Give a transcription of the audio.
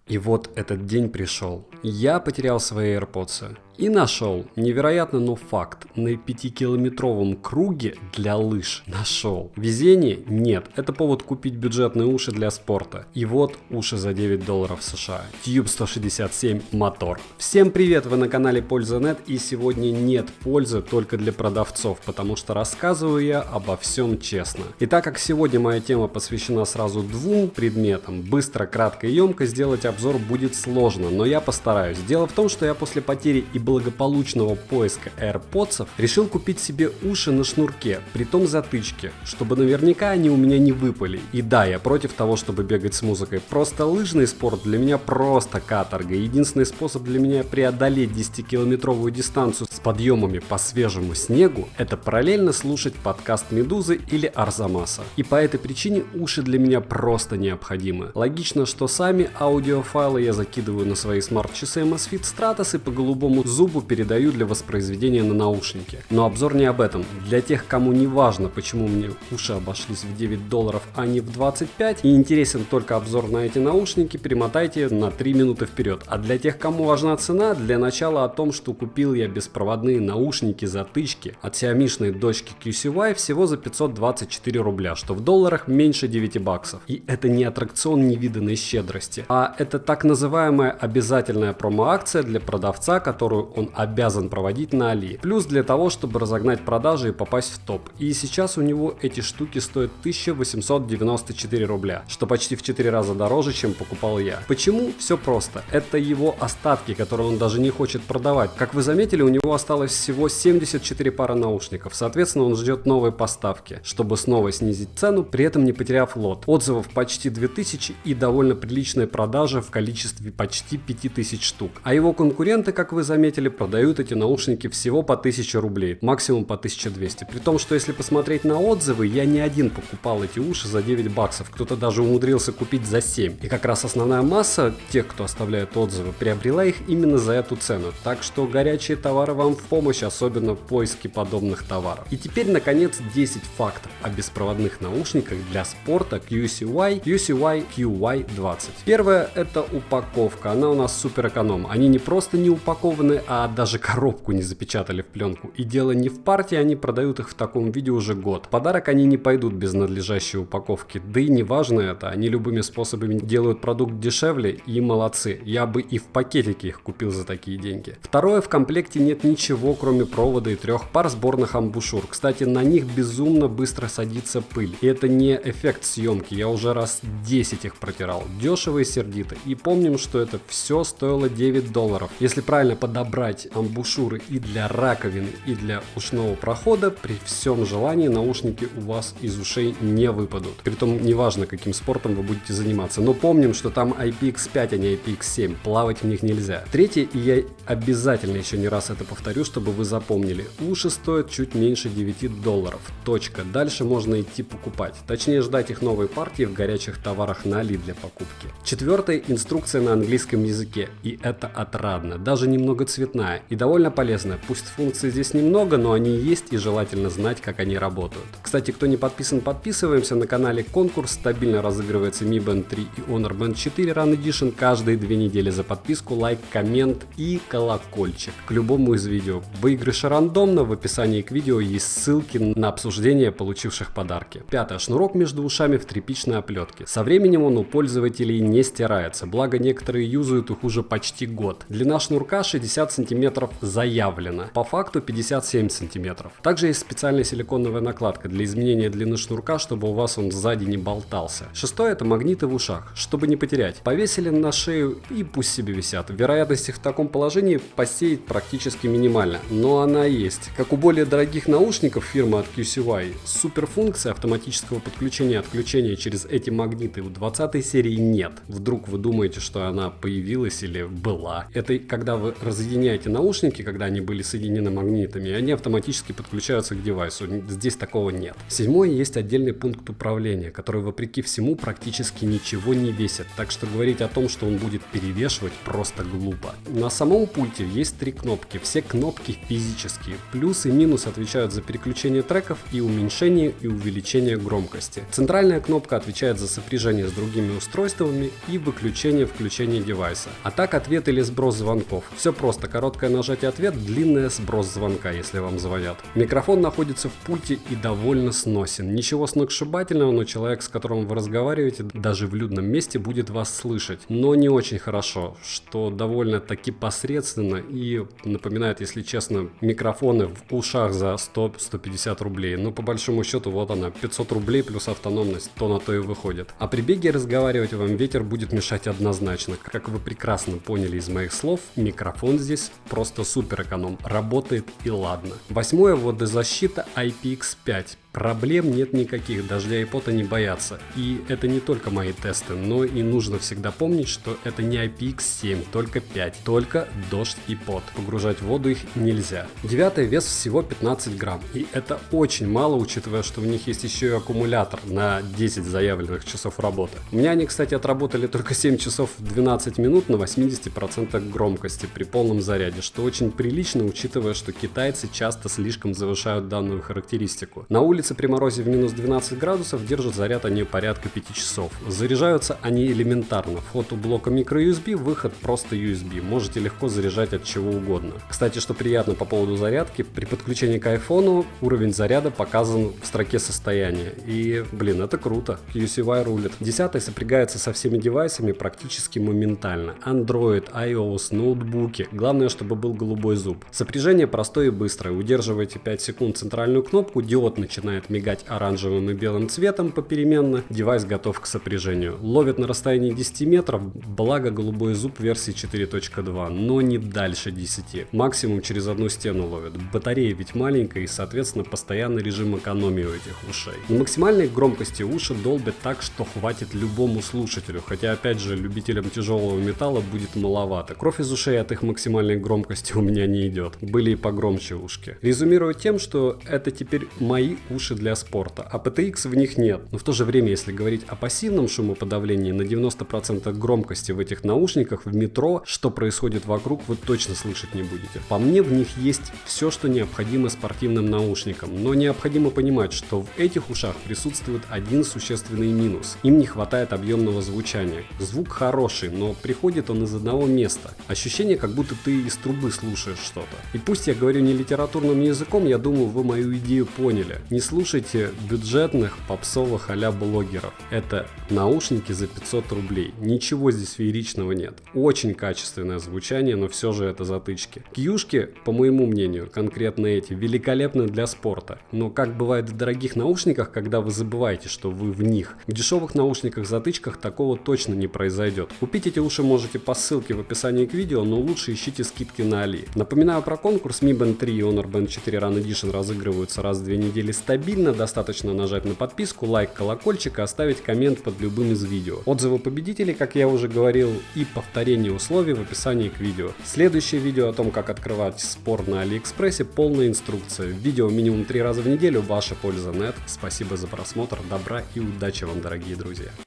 И вот этот день пришел. Я потерял свои AirPods. И нашел, невероятно, но факт, на 5-километровом круге для лыж нашел. Везение? Нет, это повод купить бюджетные уши для спорта. И вот уши за $9 США. Tube 167 мотор. Всем привет, вы на канале Польза.нет, и сегодня нет пользы только для продавцов, потому что рассказываю я обо всем честно. И так как сегодня моя тема посвящена сразу двум предметам, быстро, кратко и емко сделать обзор будет сложно, но я постараюсь. Дело в том, что я после потери и благополучного поиска AirPods решил купить себе уши на шнурке, притом затычки, чтобы наверняка они у меня не выпали. И да, я против того, чтобы бегать с музыкой. Просто лыжный спорт для меня просто каторга. Единственный способ для меня преодолеть 10-километровую дистанцию с подъемами по свежему снегу — это параллельно слушать подкаст Медузы или Арзамаса. И по этой причине уши для меня просто необходимы. Логично, что сами аудиофайлы я закидываю на свои смарт-часы Amazfit Stratos и по голубому зубу передаю для воспроизведения на наушники. Но обзор не об этом. Для тех, кому не важно, почему мне уши обошлись в $9, а не в 25, и интересен только обзор на эти наушники, перемотайте на 3 минуты вперед. А для тех, кому важна цена, для начала о том, что купил я беспроводные наушники-затычки от сиамишной дочки QCY всего за 524 рубля, что в долларах меньше 9 баксов. И это не аттракцион невиданной щедрости, а это так называемая обязательная промо-акция для продавца, которую он обязан проводить на Али. Плюс для того, чтобы разогнать продажи и попасть в топ. И сейчас у него эти штуки стоят 1894 рубля, что почти в 4 раза дороже, чем покупал я. Почему? Все просто. Это его остатки, которые он даже не хочет продавать. Как вы заметили, у него осталось всего 74 пары наушников. Соответственно, он ждет новой поставки, чтобы снова снизить цену, при этом не потеряв лот. Отзывов почти 2000 и довольно приличные продажи в количестве почти 5000 штук. А его конкуренты, как вы заметили, продают эти наушники всего по 1000 рублей, максимум по 1200. При том, что если посмотреть на отзывы, я не один покупал эти уши за 9 баксов, кто-то даже умудрился купить за 7. И как раз основная масса тех, кто оставляет отзывы, приобрела их именно за эту цену. Так что горячие товары вам в помощь, особенно в поиске подобных товаров. И теперь, наконец, 10 фактов о беспроводных наушниках для спорта QCY QY20. Первое — это упаковка. Она у нас супер эконом. Они не просто не упакованы, а даже коробку не запечатали в пленку. И дело не в партии, они продают их в таком виде уже год. В подарок они не пойдут без надлежащей упаковки. Да и не важно это, они любыми способами делают продукт дешевле и молодцы. Я бы и в пакетике их купил за такие деньги. Второе, в комплекте нет ничего, кроме провода и 3 пар сборных амбушюр. Кстати, на них безумно быстро садится пыль. И это не эффект съемки, я уже раз 10 их протирал. Дешево и сердито. И помним, что это все стоило $9. Если правильно подобрать амбушюры и для раковины, и для ушного прохода, при всем желании наушники у вас из ушей не выпадут. Притом неважно, каким спортом вы будете заниматься. Но помним, что там IPX5, а не IPX7. Плавать в них нельзя. Третье, и я обязательно еще не раз это повторю, чтобы вы запомнили. Уши стоят чуть меньше $9. Точка. Дальше можно идти покупать. Точнее, ждать их новой партии в горячих товарах на Али для покупки. Четвертое, инструкция на английском языке. И это отрадно. Даже немного цветная и довольно полезная. Пусть функций здесь немного, но они есть и желательно знать, как они работают. Кстати, кто не подписан, подписываемся. На канале конкурс стабильно разыгрывается Mi Band 3 и Honor Band 4 Run Edition каждые 2 недели. За подписку, лайк, коммент и колокольчик к любому из видео. Выигрыши рандомно, в описании к видео есть ссылки на обсуждение получивших подарки. Пятое. Шнурок между ушами в тряпичной оплетке. Со временем он у пользователей не стирается, благо некоторые юзают их уже почти год. Длина шнурка 60 см заявлена, по факту 57 см. Также есть специальная силиконовая накладка для изменения длины шнурка, чтобы у вас он сзади не болтался. Шестое — это магниты в ушах, чтобы не потерять. Повесили на шею и пусть себе висят. Вероятность их в таком положении посеять практически минимальна, но она есть. Как у более дорогих наушников фирмы от QCY, суперфункции автоматического подключения и отключения через эти магниты в 20 серии нет. Вдруг вы думаете, что она появилась или была. Это когда вы разъединяете соединяете наушники, когда они были соединены магнитами, и они автоматически подключаются к девайсу. Здесь такого нет. Седьмое, есть отдельный пункт управления, который вопреки всему практически ничего не весит, так что говорить о том, что он будет перевешивать, просто глупо. На самом пульте есть 3 кнопки, все кнопки физические. Плюс и минус отвечают за переключение треков и уменьшение и увеличение громкости. Центральная кнопка отвечает за сопряжение с другими устройствами и выключение-включение девайса. А так ответ или сброс звонков. Все просто, короткое нажатие ответ, длинное сброс звонка, если вам звонят. Микрофон находится в пульте и довольно сносен. Ничего сногсшибательного, но человек, с которым вы разговариваете, даже в людном месте будет вас слышать. Но не очень хорошо, что довольно-таки посредственно и напоминает, если честно, микрофоны в ушах за 100-150 рублей. Но по большому счету вот она, 500 рублей плюс автономность, то на то и выходит. А при беге разговаривать вам ветер будет мешать однозначно. Как вы прекрасно поняли из моих слов, микрофон здесь просто супер эконом, работает и ладно. Восьмое, водозащита IPX5. Проблем нет никаких, дождя и пота не боятся. И это не только мои тесты, но и нужно всегда помнить, что это не IPX7, только 5, только дождь и пот. Погружать в воду их нельзя. Девятое, вес всего 15 грамм. И это очень мало, учитывая, что в них есть еще и аккумулятор на 10 заявленных часов работы. У меня они, кстати, отработали только 7 часов 12 минут на 80% громкости при полном заряде, что очень прилично, учитывая, что китайцы часто слишком завышают данную характеристику. На улице при морозе в минус 12 градусов держат заряд они порядка 5 часов. Заряжаются они элементарно. Вход у блока microUSB, выход просто USB. Можете легко заряжать от чего угодно. Кстати, что приятно по поводу зарядки, при подключении к айфону уровень заряда показан в строке состояния. И, блин, это круто. QCY рулит. Десятое, сопрягается со всеми девайсами практически моментально. Android, iOS, ноутбуки. Главное, чтобы был голубой зуб. Сопряжение простое и быстрое. Удерживаете 5 секунд центральную кнопку, диод начинает мигать оранжевым и белым цветом попеременно, девайс готов к сопряжению. Ловит на расстоянии 10 метров, благо голубой зуб версии 4.2, но не дальше 10. Максимум через одну стену ловит. Батарея ведь маленькая и, соответственно, постоянный режим экономии у этих ушей. На максимальной громкости уши долбят так, что хватит любому слушателю, хотя, опять же, любителям тяжелого металла будет маловато. Кровь из ушей от их максимальной громкости у меня не идет. Были и погромче ушки. Резюмирую тем, что это теперь мои уши для спорта, а PTX в них нет. Но в то же время, если говорить о пассивном шумоподавлении, на 90% громкости в этих наушниках в метро, что происходит вокруг, вы точно слышать не будете. По мне, в них есть все, что необходимо спортивным наушникам, но необходимо понимать, что в этих ушах присутствует один существенный минус. Им не хватает объемного звучания. Звук хороший, но приходит он из одного места. Ощущение, как будто ты из трубы слушаешь что-то. И пусть я говорю не литературным языком, я думаю, вы мою идею поняли. Не слушайте бюджетных попсовых а-ля блогеров. Это наушники за 500 рублей. Ничего здесь фееричного нет. Очень качественное звучание, но все же это затычки. Кьюшки, по моему мнению, конкретно эти, великолепны для спорта. Но как бывает в дорогих наушниках, когда вы забываете, что вы в них. В дешевых наушниках-затычках такого точно не произойдет. Купить эти уши можете по ссылке в описании к видео, но лучше ищите скидки на Али. Напоминаю про конкурс. Mi Band 3 и Honor Band 4 Run Edition разыгрываются раз в 2 недели стабильно. Достаточно нажать на подписку, лайк, колокольчик и оставить коммент под любым из видео. Отзывы победителей, как я уже говорил, и повторение условий в описании к видео. Следующее видео о том, как открывать спор на Алиэкспрессе, полная инструкция. Видео минимум 3 раза в неделю, ваша польза нет. Спасибо за просмотр, добра и удачи вам, дорогие друзья.